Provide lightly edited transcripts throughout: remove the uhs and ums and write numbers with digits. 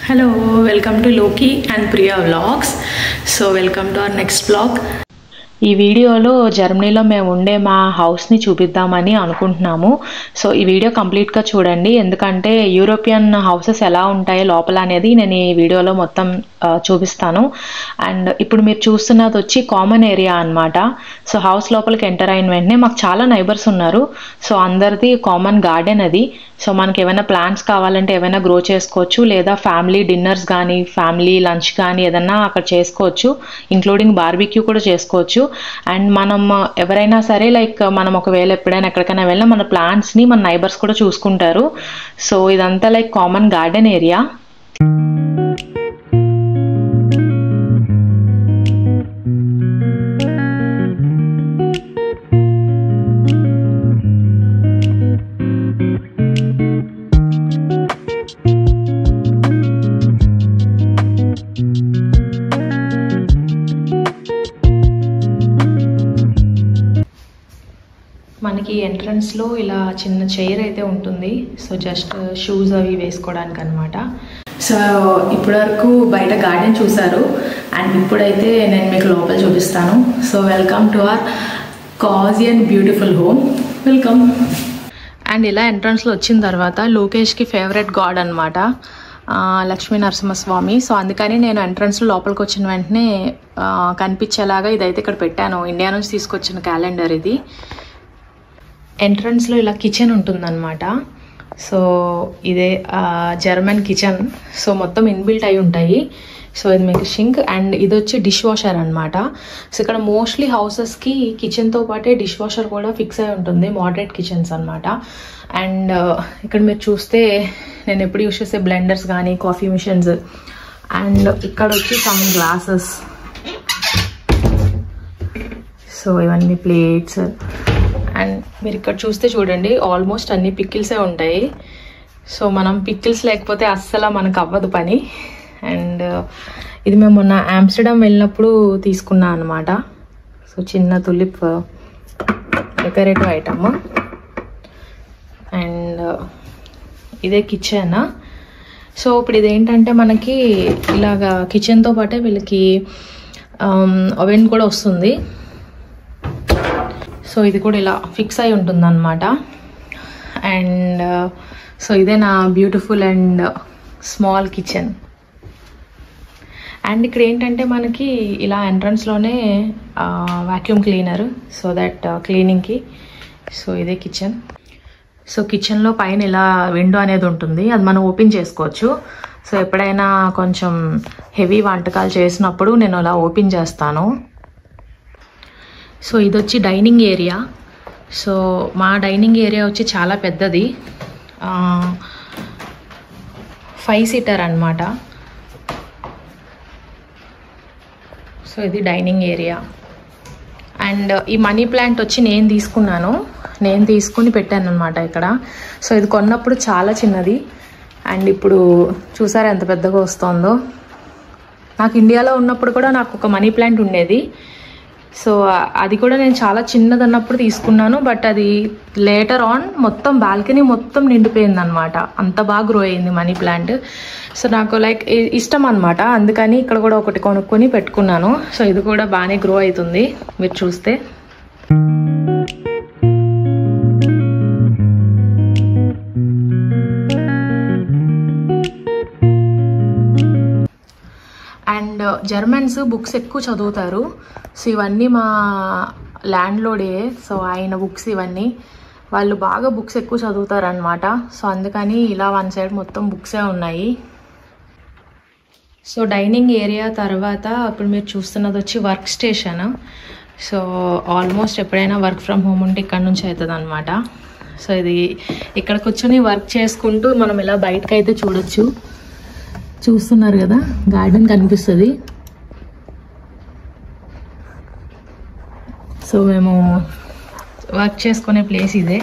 Hello, welcome to Loki and Priya Vlogs. So welcome to our next vlog. ఈ వీడియోలో జర్మనీలో మేము ఉండే మా హౌస్ని చూపిద్దామని అనుకుంటున్నాము. సో ఈ వీడియో కంప్లీట్గా చూడండి, ఎందుకంటే యూరోపియన్ హౌసెస్ ఎలా ఉంటాయో లోపల అనేది నేను ఈ వీడియోలో మొత్తం చూపిస్తాను. అండ్ ఇప్పుడు మీరు చూస్తున్నది వచ్చి కామన్ ఏరియా అన్నమాట. సో హౌస్ లోపలికి ఎంటర్ అయిన వెంటనే మాకు చాలా నైబర్స్ ఉన్నారు. సో అందరిది కామన్ గార్డెన్ అది. సో మనకి ఏమైనా ప్లాంట్స్ కావాలంటే ఏమైనా గ్రో చేసుకోవచ్చు, లేదా ఫ్యామిలీ డిన్నర్స్ కానీ ఫ్యామిలీ లంచ్ కానీ ఏదన్నా అక్కడ చేసుకోవచ్చు, ఇంక్లూడింగ్ బార్బిక్యూ కూడా చేసుకోవచ్చు. అండ్ మనం ఎవరైనా సరే లైక్ మనం ఒకవేళ ఎప్పుడైనా ఎక్కడికైనా వెళ్ళినా మన ప్లాంట్స్ని మన నైబర్స్ కూడా చూసుకుంటారు. సో ఇదంతా లైక్ కామన్ గార్డెన్ ఏరియా. మనకి ఎంట్రన్స్లో ఇలా చిన్న చైర్ అయితే ఉంటుంది. సో జస్ట్ షూస్ అవి వేసుకోవడానికి అనమాట. సో ఇప్పటివరకు బయట గార్డెన్ చూసారు, అండ్ ఇప్పుడైతే నేను మీకు లోపల చూపిస్తాను. So welcome to our cosy and beautiful home. Welcome. And ఇలా ఎంట్రన్స్లో వచ్చిన తర్వాత లోకేష్కి ఫేవరెట్ గాడ్ అనమాట, లక్ష్మీ నరసింహస్వామి. సో అందుకని నేను ఎంట్రన్స్లో లోపలికి వచ్చిన వెంటనే కనిపించేలాగా ఇదైతే ఇక్కడ పెట్టాను. ఇండియా నుంచి తీసుకొచ్చిన క్యాలెండర్ ఇది. ఎంట్రన్స్లో ఇలా కిచెన్ ఉంటుందన్నమాట. సో ఇదే జర్మన్ కిచెన్. సో మొత్తం ఇన్బిల్ట్ అయి ఉంటాయి. సో ఇది మీకు షింక్, అండ్ ఇది వచ్చి డిష్ వాషర్ అనమాట. సో ఇక్కడ మోస్ట్లీ హౌసెస్కి కిచెన్తో పాటే డిష్ వాషర్ కూడా ఫిక్స్ అయి ఉంటుంది, మోడరేట్ కిచెన్స్ అనమాట. అండ్ ఇక్కడ మీరు చూస్తే నేను ఎప్పుడు యూస్ చేసే బ్లెండర్స్ కానీ కాఫీ మిషన్స్, అండ్ ఇక్కడ వచ్చి సమ్ గ్లాసెస్. సో ఇవన్నీ ప్లేట్స్. అండ్ మీరు ఇక్కడ చూస్తే చూడండి, ఆల్మోస్ట్ అన్ని పికిల్సే ఉంటాయి. సో మనం పికిల్స్ లేకపోతే అస్సలు మనకు అవ్వదు పని. అండ్ ఇది మేము మొన్న ఆమ్స్టర్డామ్ వెళ్ళినప్పుడు తీసుకున్నా అనమాట. సో చిన్న తులిప్ డెకరేటివ్ ఐటమ్. అండ్ ఇదే కిచెన్. సో ఇప్పుడు ఇదేంటంటే మనకి ఇలాగా కిచెన్తో పాటే వీళ్ళకి ఓవెన్ కూడా వస్తుంది. సో ఇది కూడా ఇలా ఫిక్స్ అయి ఉంటుంది అనమాట. అండ్ సో ఇదే నా beautiful and small kitchen. And ఇక్కడ ఏంటంటే మనకి ఇలా ఎంట్రన్స్లోనే వాక్యూమ్ క్లీనర్, సో దట్ క్లీనింగ్కి. సో ఇదే కిచెన్. సో కిచెన్లో పైన ఇలా విండో అనేది ఉంటుంది, అది మనం ఓపెన్ చేసుకోవచ్చు. సో ఎప్పుడైనా కొంచెం హెవీ వంటకాలు చేసినప్పుడు నేను అలా ఓపెన్ చేస్తాను. సో ఇది వచ్చి డైనింగ్ ఏరియా. సో మా డైనింగ్ ఏరియా వచ్చి చాలా పెద్దది, 5 సీటర్ అనమాట. సో ఇది డైనింగ్ ఏరియా. అండ్ ఈ మనీ ప్లాంట్ వచ్చి నేను తీసుకుని పెట్టాను అనమాట ఇక్కడ. సో ఇది కొన్నప్పుడు చాలా చిన్నది, అండ్ ఇప్పుడు చూసారా ఎంత పెద్దగా వస్తుందో. నాకు ఇండియాలో ఉన్నప్పుడు కూడా నాకు ఒక మనీ ప్లాంట్ ఉండేది. సో అది కూడా నేను చాలా చిన్నది అన్నప్పుడు తీసుకున్నాను, బట్ అది లేటర్ ఆన్ మొత్తం బాల్కనీ మొత్తం నిండిపోయింది అనమాట. అంత బాగా గ్రో అయింది మనీ ప్లాంట్. సో నాకు లైక్ ఇష్టం అనమాట, అందుకని ఇక్కడ కూడా ఒకటి కొనుక్కొని పెట్టుకున్నాను. సో ఇది కూడా బాగానే గ్రో అవుతుంది మీరు చూస్తే. అండ్ జర్మన్స్ బుక్స్ ఎక్కువ చదువుతారు. సో ఇవన్నీ మా ల్యాండ్ లోడే. సో ఆయన బుక్స్ ఇవన్నీ, వాళ్ళు బాగా బుక్స్ ఎక్కువ చదువుతారు అనమాట. సో అందుకని ఇలా వన్ సైడ్ మొత్తం బుక్సే ఉన్నాయి. సో డైనింగ్ ఏరియా తర్వాత ఇప్పుడు మీరు చూస్తున్నది వచ్చి వర్క్ స్టేషన్. సో ఆల్మోస్ట్ ఎప్పుడైనా వర్క్ ఫ్రమ్ హోమ్ ఉంటే ఇక్కడ నుంచి అవుతుంది అనమాట. సో ఇది ఇక్కడ కూర్చొని వర్క్ చేసుకుంటూ మనం ఇలా బయటకు అయితే చూడొచ్చు. చూస్తున్నారు కదా, గార్డెన్ కనిపిస్తుంది. సో మేము వర్క్ చేసుకునే ప్లేస్ ఇదే.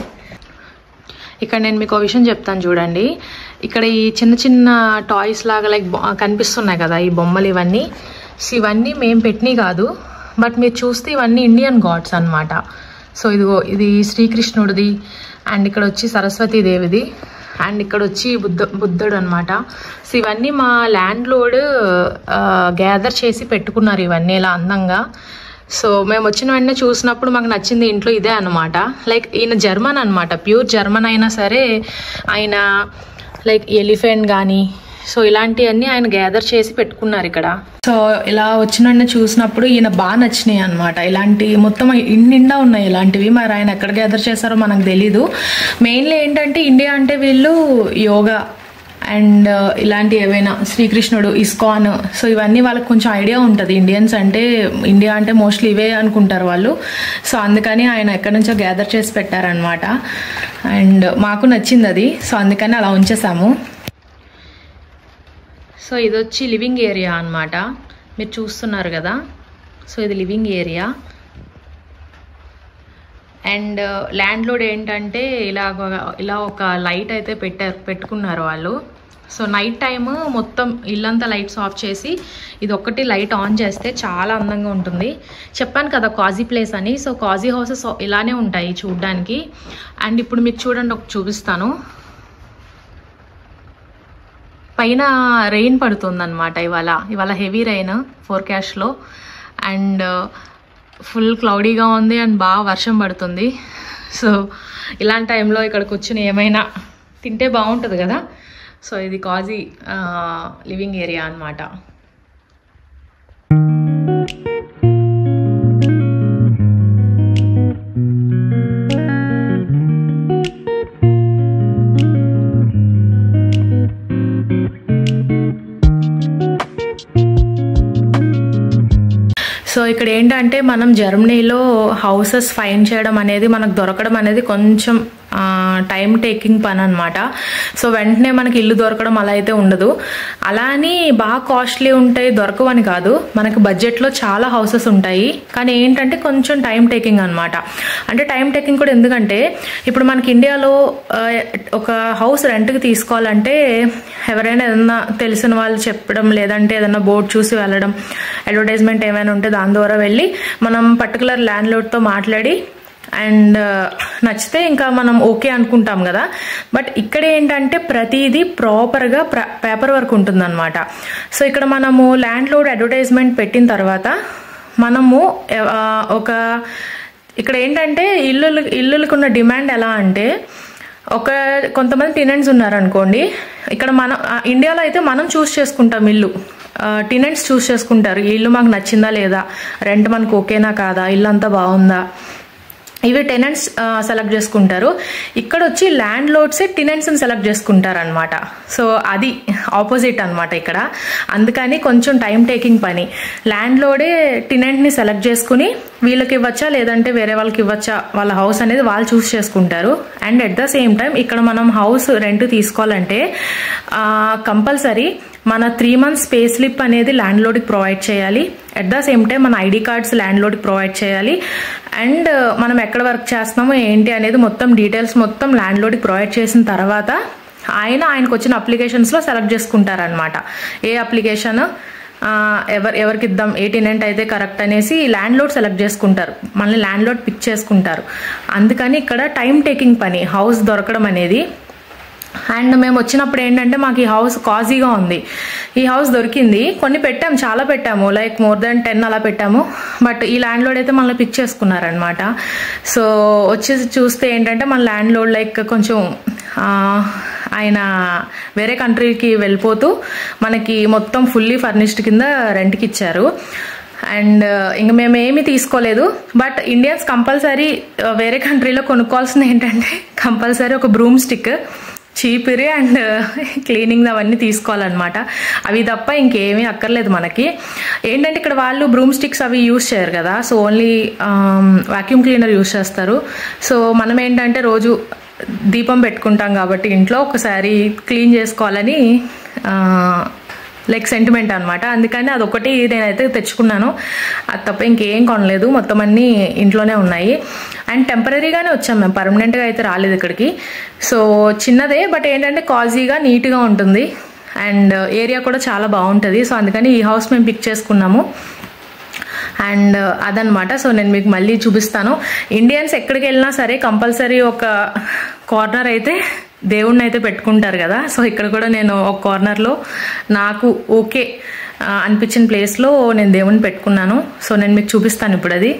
ఇక్కడ నేను మీకు ఒక విషయం చెప్తాను చూడండి. ఇక్కడ ఈ చిన్న చిన్న టాయ్స్ లాగా లైక్ కనిపిస్తున్నాయి కదా, ఈ బొమ్మలు ఇవన్నీ. సో ఇవన్నీ మేము పెట్టినవి కాదు, బట్ మీరు చూస్తే ఇవన్నీ ఇండియన్ గాడ్స్ అనమాట. సో ఇది శ్రీకృష్ణుడిది, అండ్ ఇక్కడ వచ్చి సరస్వతీదేవిది, అండ్ ఇక్కడ వచ్చి బుద్ధుడు అనమాట. సో ఇవన్నీ మా ల్యాండ్ లోడ్ గ్యాదర్ చేసి పెట్టుకున్నారు ఇవన్నీ ఇలా అందంగా. సో మేము వచ్చిన వెంటనే చూసినప్పుడు మాకు నచ్చింది ఇంట్లో ఇదే అనమాట. లైక్ ఈయన జర్మన్ అనమాట, ప్యూర్ జర్మన్ అయినా సరే ఆయన లైక్ ఎలిఫెంట్ కానీ సో ఇలాంటివన్నీ ఆయన గ్యాదర్ చేసి పెట్టుకున్నారు ఇక్కడ. సో ఇలా వచ్చిన చూసినప్పుడు ఈయన బాగా నచ్చినాయి అనమాట. ఇలాంటి మొత్తం నిండా ఉన్నాయి ఇలాంటివి. మరి ఆయన ఎక్కడ గ్యాదర్ చేశారో మనకు తెలీదు. మెయిన్లీ ఏంటంటే ఇండియా అంటే వీళ్ళు యోగా అండ్ ఇలాంటి ఏవైనా శ్రీకృష్ణుడు, ఇస్కాన్, సో ఇవన్నీ వాళ్ళకి కొంచెం ఐడియా ఉంటుంది. ఇండియన్స్ అంటే ఇండియా అంటే మోస్ట్లీ ఇవే అనుకుంటారు వాళ్ళు. సో అందుకని ఆయన ఎక్కడి నుంచో గ్యాదర్ చేసి పెట్టారనమాట. అండ్ మాకు నచ్చింది అది, సో అందుకని అలా ఉంచేసాము. సో ఇది వచ్చి లివింగ్ ఏరియా అనమాట, మీరు చూస్తున్నారు కదా. సో ఇది living area. And land load ఏంటంటే ఇలా ఒక లైట్ అయితే పెట్టుకున్నారు వాళ్ళు. సో నైట్ టైము మొత్తం ఇల్లంతా లైట్స్ ఆఫ్ చేసి ఇది ఒక్కటి లైట్ ఆన్ చేస్తే చాలా అందంగా ఉంటుంది. చెప్పాను కదా కాజీ ప్లేస్ అని. సో కాజీ హౌసెస్ ఇలానే ఉంటాయి చూడ్డానికి. అండ్ ఇప్పుడు మీకు చూడండి, ఒక చూపిస్తాను. పైన రెయిన్ పడుతుంది అనమాట ఇవాళ హెవీ రెయిన్ ఫోర్కాస్ట్లో. అండ్ ఫుల్ క్లౌడీగా ఉంది అండ్ బాగా వర్షం పడుతుంది. సో ఇలాంటి టైంలో ఇక్కడ కూర్చుని ఏమైనా తింటే బాగుంటుంది కదా. సో ఇది కాజీ లివింగ్ ఏరియా అనమాట. సో ఇక్కడ ఏంటంటే మనం జర్మనీలో హౌసెస్ ఫైండ్ చేయడం అనేది, మనకు దొరకడం అనేది కొంచెం టైం టేకింగ్ పని అనమాట. సో వెంటనే మనకి ఇల్లు దొరకడం అలా అయితే ఉండదు. అలా అని బాగా కాస్ట్లీ ఉంటాయి దొరకవని కాదు, మనకి బడ్జెట్లో చాలా హౌసెస్ ఉంటాయి. కానీ ఏంటంటే కొంచెం టైం టేకింగ్ అనమాట. అంటే టైం టేకింగ్ కూడా ఎందుకంటే ఇప్పుడు మనకి ఇండియాలో ఒక హౌస్ రెంట్కి తీసుకోవాలంటే ఎవరైనా ఏదన్నా తెలిసిన వాళ్ళు చెప్పడం, లేదంటే ఏదన్నా బోర్డు చూసి వెళ్ళడం, అడ్వర్టైజ్మెంట్ ఏమైనా ఉంటే దాని ద్వారా వెళ్ళి మనం పర్టికులర్ ల్యాండ్ లార్డ్తో మాట్లాడి అండ్ నచ్చితే ఇంకా మనం ఓకే అనుకుంటాం కదా. బట్ ఇక్కడ ఏంటంటే ప్రతిదీ ప్రాపర్గా పేపర్ వర్క్ ఉంటుందన్నమాట. సో ఇక్కడ మనము ల్యాండ్ లార్డ్ అడ్వర్టైజ్మెంట్ పెట్టిన తర్వాత మనము ఇక్కడ ఏంటంటే ఇల్లులకు ఉన్న డిమాండ్ ఎలా అంటే, కొంతమంది టెనెంట్స్ ఉన్నారనుకోండి. ఇక్కడ మనం ఇండియాలో అయితే మనం చూస్ చేసుకుంటాం ఇల్లు, టెనెంట్స్ చూస్ చేసుకుంటారు ఈ ఇల్లు మాకు నచ్చిందా లేదా, రెంట్ మనకు ఓకేనా కాదా, ఇల్లు అంతా బాగుందా, ఇవి టెనెంట్స్ సెలెక్ట్ చేసుకుంటారు. ఇక్కడ వచ్చి ల్యాండ్ లార్డ్సే టెనెంట్స్ని సెలెక్ట్ చేసుకుంటారు అనమాట. సో అది ఆపోజిట్ అనమాట ఇక్కడ. అందుకని కొంచెం టైం టేకింగ్ పని. ల్యాండ్ లార్డే టెనెంట్ని సెలెక్ట్ చేసుకుని వీళ్ళకి ఇవ్వచ్చా లేదంటే వేరే వాళ్ళకి ఇవ్వచ్చా, వాళ్ళ హౌస్ అనేది వాళ్ళు చూస్ చేసుకుంటారు. And at the same time ఇక్కడ మనం హౌస్ రెంట్ తీసుకోవాలంటే కంపల్సరీ మన 3 months పే స్లిప్ అనేది ల్యాండ్ లార్డ్కి ప్రొవైడ్ చేయాలి. అట్ ద సేమ్ టైం మన ఐడి కార్డ్స్ ల్యాండ్ లార్డ్కి ప్రొవైడ్ చేయాలి. అండ్ మనం ఎక్కడ వర్క్ చేస్తున్నామో ఏంటి అనేది మొత్తం డీటెయిల్స్ మొత్తం ల్యాండ్ లార్డ్కి ప్రొవైడ్ చేసిన తర్వాత ఆయనకు వచ్చిన అప్లికేషన్స్లో సెలెక్ట్ చేసుకుంటారనమాట. ఏ అప్లికేషన్ ఎవరికి ఇద్దాం, ఏ టెనెంట్ అయితే కరెక్ట్ అనేసి ల్యాండ్ లార్డ్ సెలెక్ట్ చేసుకుంటారు, మళ్ళీ ల్యాండ్ లార్డ్ పిక్ చేసుకుంటారు. అందుకని ఇక్కడ టైం టేకింగ్ పని హౌస్ దొరకడం అనేది. అండ్ మేము వచ్చినప్పుడు ఏంటంటే మాకు ఈ హౌస్ కాజీగా ఉంది. ఈ హౌస్ దొరికింది, కొన్ని పెట్టాము, చాలా పెట్టాము, లైక్ more than 10 అలా పెట్టాము. బట్ ఈ ల్యాండ్ లార్డ్ అయితే మనల్ని పిక్ చేసుకున్నారనమాట. సో వచ్చేసి చూస్తే ఏంటంటే మన ల్యాండ్ లార్డ్ లైక్ కొంచెం ఆయన వేరే కంట్రీకి వెళ్ళిపోతూ మనకి మొత్తం ఫుల్లీ ఫర్నిష్డ్ కింద రెంట్కి ఇచ్చారు. అండ్ ఇంక మేము ఏమీ తీసుకోలేదు. బట్ ఇండియన్స్ కంపల్సరీ వేరే కంట్రీలో కొనుక్కోవాల్సింది ఏంటంటే కంపల్సరీ ఒక బ్రూమ్ స్టిక్, చీపిరి అండ్ క్లీనింగ్ అవన్నీ తీసుకోవాలన్నమాట. అవి తప్ప ఇంకేమీ అక్కర్లేదు మనకి. ఏంటంటే ఇక్కడ వాళ్ళు బ్రూమ్ స్టిక్స్ అవి యూజ్ చేయరు కదా, so only vacuum cleaner use చేస్తారు. సో మనం ఏంటంటే రోజు దీపం పెట్టుకుంటాం కాబట్టి ఇంట్లో ఒకసారి క్లీన్ చేసుకోవాలని లైక్ సెంటిమెంట్ అనమాట. అందుకని అదొకటి నేనైతే తెచ్చుకున్నాను, అది తప్ప ఇంకేం కొనలేదు, మొత్తం అన్నీ ఇంట్లోనే ఉన్నాయి. అండ్ టెంపరీగానే వచ్చాం మేము, పర్మనెంట్గా అయితే రాలేదు ఇక్కడికి. సో చిన్నదే బట్ ఏంటంటే కాజీగా నీట్గా ఉంటుంది అండ్ ఏరియా కూడా చాలా బాగుంటుంది. సో అందుకని ఈ హౌస్ మేము పిక్ చేసుకున్నాము. అండ్ అదనమాట. సో నేను మీకు మళ్ళీ చూపిస్తాను. ఇండియన్స్ ఎక్కడికి వెళ్ళినా సరే కంపల్సరీ ఒక కార్నర్ అయితే దేవుణ్ణి అయితే పెట్టుకుంటారు కదా. సో ఇక్కడ కూడా నేను ఒక కార్నర్లో నాకు ఓకే అనిపించిన ప్లేస్లో నేను దేవుణ్ణి పెట్టుకున్నాను. సో నేను మీకు చూపిస్తాను ఇప్పుడు అది.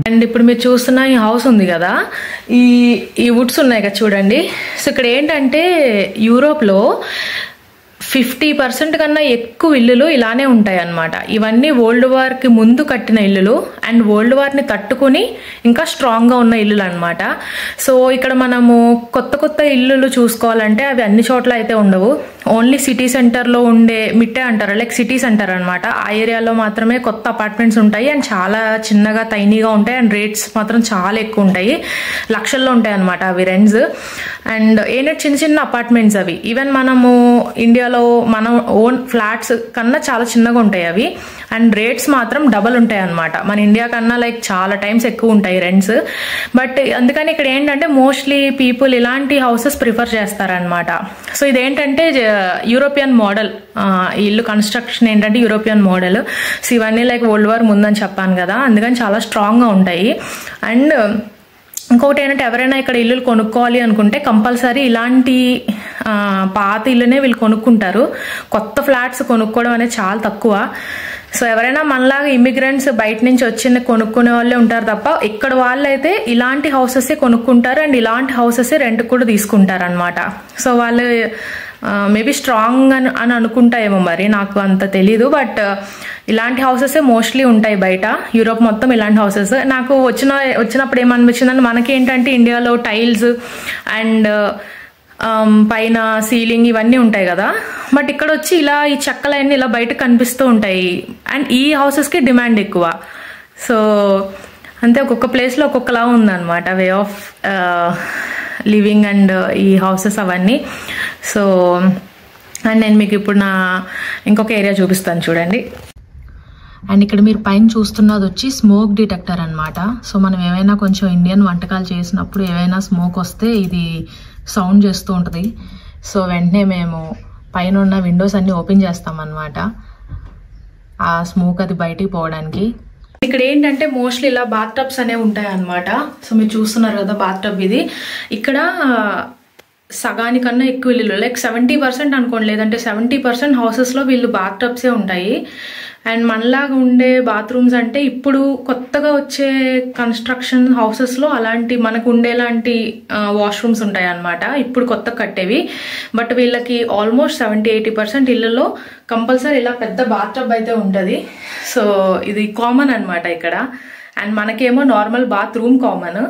అండ్ ఇప్పుడు మీరు చూస్తున్న ఈ హౌస్ ఉంది కదా, ఈ వుడ్స్ ఉన్నాయి కదా చూడండి. సో ఇక్కడ ఏంటంటే యూరోప్లో 50% కన్నా ఎక్కువ ఇల్లులు ఇలానే ఉంటాయి అన్నమాట. ఇవన్నీ వరల్డ్ వార్కి ముందు కట్టిన ఇల్లులు అండ్ వరల్డ్ వార్ని తట్టుకుని ఇంకా స్ట్రాంగ్గా ఉన్న ఇల్లులు అనమాట. సో ఇక్కడ మనము కొత్త కొత్త ఇల్లులు చూసుకోవాలంటే అవి అన్ని చోట్ల అయితే ఉండవు. ఓన్లీ సిటీ సెంటర్లో ఉండే మిట్టే అంటారు, లైక్ సిటీ సెంటర్ అనమాట. ఆ ఏరియాలో మాత్రమే కొత్త అపార్ట్మెంట్స్ ఉంటాయి అండ్ చాలా చిన్నగా టైనీగా ఉంటాయి అండ్ రేట్స్ మాత్రం చాలా ఎక్కువ ఉంటాయి, లక్షల్లో ఉంటాయి అనమాట అవి రెంట్స్. అండ్ ఏంటంటే చిన్న చిన్న అపార్ట్మెంట్స్ అవి. ఈవెన్ మనము ఇండియాలో మనం ఓన్ ఫ్లాట్స్ కన్నా చాలా చిన్నగా ఉంటాయి అవి అండ్ రేట్స్ మాత్రం డబల్ ఉంటాయి అనమాట. మన ఇండియా కన్నా లైక్ చాలా టైమ్స్ ఎక్కువ ఉంటాయి రెంట్స్. బట్ అందుకని ఇక్కడ ఏంటంటే మోస్ట్లీ పీపుల్ ఇలాంటి హౌసెస్ ప్రిఫర్ చేస్తారనమాట. సో ఇదేంటంటే యూరోపియన్ మోడల్, ఇల్లు కన్స్ట్రక్షన్ ఏంటంటే యూరోపియన్ మోడల్. సో ఇవన్నీ లైక్ వరల్డ్ వార్ ముందని చెప్పాను కదా, అందుకని చాలా స్ట్రాంగ్గా ఉంటాయి. అండ్ ఇంకొకటి ఏంటంటే ఎవరైనా ఇక్కడ ఇల్లులు కొనుక్కోవాలి అనుకుంటే కంపల్సరీ ఇలాంటి పాత ఇల్లునే వీళ్ళు కొనుక్కుంటారు. కొత్త ఫ్లాట్స్ కొనుక్కోవడం అనేది చాలా తక్కువ. సో ఎవరైనా మనలాగా ఇమిగ్రెంట్స్ బయట నుంచి వచ్చి కొనుక్కునే వాళ్ళే ఉంటారు తప్ప ఇక్కడ వాళ్ళైతే ఇలాంటి హౌసెసే కొనుక్కుంటారు అండ్ ఇలాంటి హౌసెసే రెంట్ కూడా తీసుకుంటారు అనమాట. సో వాళ్ళు మేబీ స్ట్రాంగ్ అని అనుకుంటాయేమో, మరి నాకు అంత తెలీదు. బట్ ఇలాంటి హౌసెసే మోస్ట్లీ ఉంటాయి బయట, యూరోప్ మొత్తం ఇలాంటి హౌసెస్. నాకు వచ్చినప్పుడు ఏమనిపించిందంటే మనకి ఏంటంటే ఇండియాలో టైల్స్ అండ్ పైన సీలింగ్ ఇవన్నీ ఉంటాయి కదా, బట్ ఇక్కడ వచ్చి ఇలా ఈ చెక్కలన్నీ ఇలా బయట కనిపిస్తూ ఉంటాయి అండ్ ఈ హౌసెస్కి డిమాండ్ ఎక్కువ. సో అంతే, ఒక్కొక్క ప్లేస్లో ఒక్కొక్కలా ఉందన్నమాట వే ఆఫ్ లివింగ్ అండ్ ఈ హౌసెస్ అవన్నీ. సో అండ్ నేను మీకు ఇప్పుడు నా ఇంకొక ఏరియా చూపిస్తాను చూడండి. అండ్ ఇక్కడ మీరు పైన చూస్తున్నది వచ్చి స్మోక్ డిటెక్టర్ అనమాట. సో మనం ఏవైనా కొంచెం ఇండియన్ వంటకాలు చేసినప్పుడు ఏవైనా స్మోక్ వస్తే ఇది సౌండ్ చేస్తూ ఉంటుంది. సో వెంటనే మేము పైన ఉన్న విండోస్ అన్నీ ఓపెన్ చేస్తామన్నమాట ఆ స్మోక్ అది బయటికి పోవడానికి. ఇక్కడ ఏంటంటే మోస్ట్లీ ఇలా బాత్ టబ్స్ అనేవి ఉంటాయి అన్నమాట. సో మీరు చూస్తున్నారు కదా బాత్ టబ్ ఇది. ఇక్కడ సగానికన్నా ఎక్కువ ఇల్లు లైక్ 70% అనుకోండి, లేదంటే 70% హౌసెస్లో వీళ్ళు బాత్ టబ్సే ఉంటాయి. అండ్ మనలాగా ఉండే బాత్రూమ్స్ అంటే ఇప్పుడు కొత్తగా వచ్చే కన్స్ట్రక్షన్ హౌసెస్లో అలాంటి మనకు ఉండేలాంటి వాష్రూమ్స్ ఉంటాయి అన్నమాట, ఇప్పుడు కొత్త కట్టేవి. బట్ వీళ్ళకి ఆల్మోస్ట్ 70-80% ఇళ్ళలో కంపల్సరీ ఇలా పెద్ద బాత్ టబ్ అయితే ఉంటుంది. సో ఇది కామన్ అనమాట ఇక్కడ. అండ్ మనకేమో నార్మల్ బాత్రూమ్ కామన్.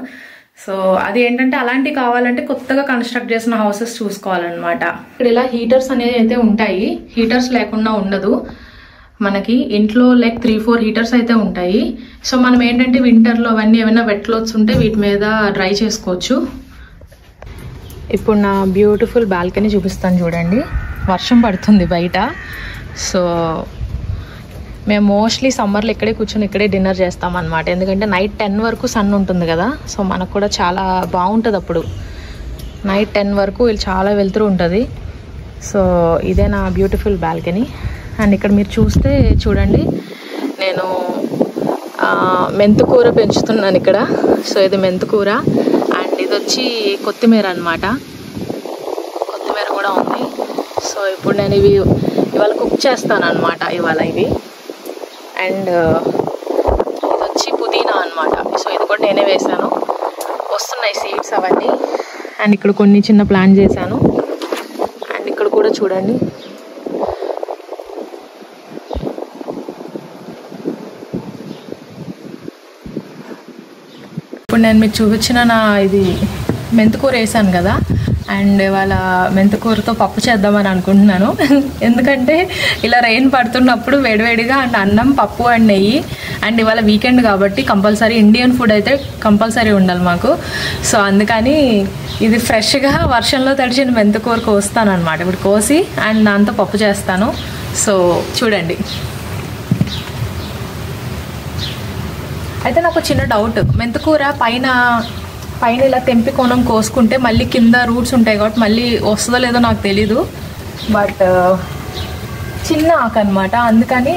సో అది ఏంటంటే అలాంటివి కావాలంటే కొత్తగా కన్స్ట్రక్ట్ చేసిన హౌసెస్ చూసుకోవాలన్నమాట. ఇక్కడ ఇలా హీటర్స్ అనేవి అయితే ఉంటాయి, హీటర్స్ లేకుండా ఉండదు మనకి ఇంట్లో. లైక్ 3-4 హీటర్స్ అయితే ఉంటాయి. సో మనం ఏంటంటే వింటర్లో అవన్నీ ఏమైనా వెట్ క్లోత్స్ ఉంటే వీటి మీద డ్రై చేసుకోవచ్చు. ఇప్పుడు నా బ్యూటిఫుల్ బాల్కనీ చూపిస్తాను చూడండి. వర్షం పడుతుంది బయట. సో మేము మోస్ట్లీ సమ్మర్లో ఇక్కడే కూర్చొని ఇక్కడే డిన్నర్ చేస్తాం అనమాట. ఎందుకంటే నైట్ 10 వరకు సన్ ఉంటుంది కదా, సో మనకు కూడా చాలా బాగుంటుంది అప్పుడు. నైట్ 10 వరకు చాలా వెళ్తూ ఉంటుంది. సో ఇదే నా బ్యూటిఫుల్ బాల్కనీ. అండ్ ఇక్కడ మీరు చూస్తే చూడండి, నేను మెంతుకూర పెంచుతున్నాను ఇక్కడ. సో ఇది మెంతుకూర అండ్ ఇది వచ్చి కొత్తిమీర అనమాట. కొత్తిమీర కూడా ఉంది. సో ఇప్పుడు నేను ఇవాళ కుక్ చేస్తాను అనమాట ఇవాళ ఇవి. అండ్ ఇది వచ్చి పుదీనా అనమాట. సో ఇది కూడా నేనే వేసాను, వస్తున్నాయి సీడ్స్ అవన్నీ. అండ్ ఇక్కడ కొన్ని చిన్న ప్లాంట్ చేశాను. అండ్ ఇక్కడ కూడా చూడండి, ఇప్పుడు నేను మీకు చూపించిన నా ఇది మెంతుకూర వేసాను కదా. అండ్ ఇవాళ మెంతుకూరతో పప్పు చేద్దామని అనుకుంటున్నాను. ఎందుకంటే ఇలా రెయిన్ పడుతున్నప్పుడు వేడివేడిగా అండ్ అన్నం, పప్పు అండ్ నెయ్యి. అండ్ ఇవాళ వీకెండ్ కాబట్టి కంపల్సరీ ఇండియన్ ఫుడ్ అయితే కంపల్సరీ ఉండాలి మాకు. సో అందుకని ఇది ఫ్రెష్గా వర్షంలో తడిచిన మెంతుకూర కోస్తాను అనమాట. ఇప్పుడు కోసి అండ్ దాంతో పప్పు చేస్తాను. సో చూడండి. అయితే నాకు చిన్న డౌట్, మెంతుకూర పైన ఇలా తెంపి కొనం కోసుకుంటే మళ్ళీ కింద రూట్స్ ఉంటాయి కాబట్టి మళ్ళీ వస్తుందో లేదో నాకు తెలీదు. బట్ చిన్న ఆకు అనమాట, అందుకని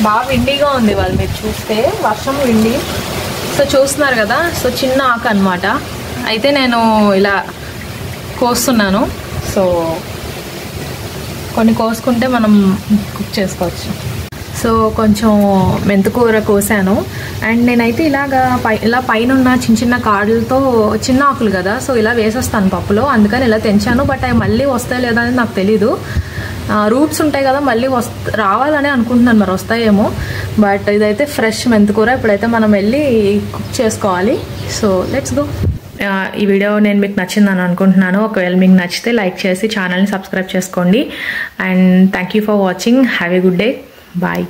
బాగా విండీగా ఉంది వాళ్ళు, మీరు చూస్తే వర్షం విండి. సో చూస్తున్నారు కదా, సో చిన్న ఆకు అనమాట. అయితే నేను ఇలా కోస్తున్నాను. సో కొన్ని కోసుకుంటే మనం కుక్ చేసుకోవచ్చు. సో కొంచెం మెంతికూర కోసాను. అండ్ నేనైతే ఇలా పైన ఉన్న చిన్న చిన్న కాడలతో, చిన్న ఆకులు కదా, సో ఇలా వేసేస్తాను పప్పులో. అందుకని ఇలా తెంచాను. బట్ అవి మళ్ళీ వస్తాయి లేదా అని నాకు తెలీదు. రూట్స్ ఉంటాయి కదా, మళ్ళీ రావాలని అనుకుంటున్నాను, మరి వస్తాయేమో. బట్ ఇదైతే ఫ్రెష్ మెంతికూర. ఇప్పుడైతే మనం వెళ్ళి కుక్ చేసుకోవాలి. So let's go. ఈ వీడియో నేను మీకు నచ్చిందని అనుకుంటున్నాను. ఒకవేళ మీకు నచ్చితే లైక్ చేసి ఛానల్ని సబ్స్క్రైబ్ చేసుకోండి. And thank you for watching. Have a good day. Bye.